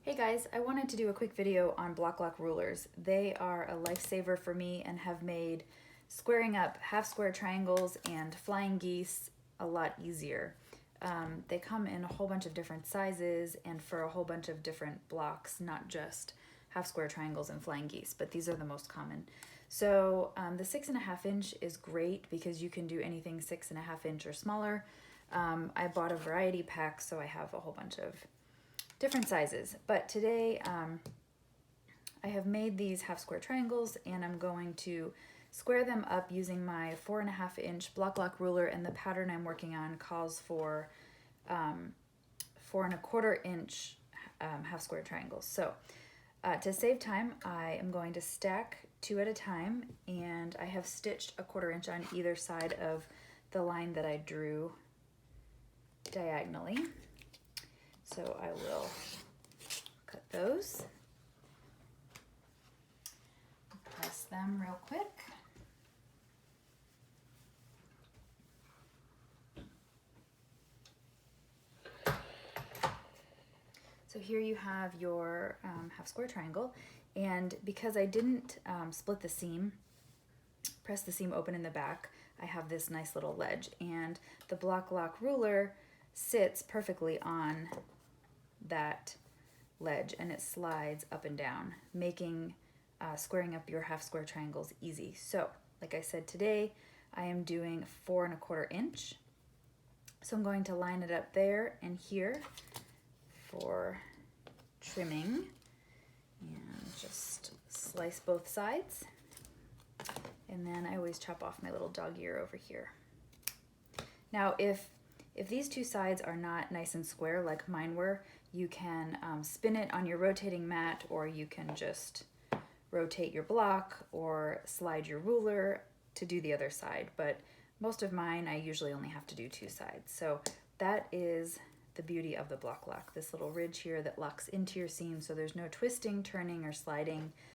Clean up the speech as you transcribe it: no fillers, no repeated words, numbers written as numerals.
Hey guys, I wanted to do a quick video on Bloc Loc rulers. They are a lifesaver for me and have made squaring up half square triangles and flying geese a lot easier. They come in a whole bunch of different sizes and for a whole bunch of different blocks, not just half square triangles and flying geese, but these are the most common. So the 6.5 inch is great because you can do anything 6.5 inch or smaller. I bought a variety pack, so I have a whole bunch of different sizes, but today I have made these half square triangles and I'm going to square them up using my 4.5 inch Bloc Loc ruler, and the pattern I'm working on calls for 4.25 inch half square triangles. So to save time, I am going to stack 2 at a time, and I have stitched 1/4 inch on either side of the line that I drew diagonally. So I will cut those, press them real quick. So here you have your half square triangle, and because I didn't split the seam, press the seam open in the back, I have this nice little ledge, and the Bloc Loc ruler sits perfectly on that ledge and it slides up and down, making squaring up your half square triangles easy. So like I said, today I am doing 4.25 inch. So I'm going to line it up there and here for trimming, and just slice both sides. And then I always chop off my little dog ear over here. Now if these two sides are not nice and square like mine were, you can spin it on your rotating mat, or you can just rotate your block or slide your ruler to do the other side. But most of mine, I usually only have to do 2 sides. So that is the beauty of the Bloc Loc, this little ridge here that locks into your seam, so there's no twisting, turning, or sliding.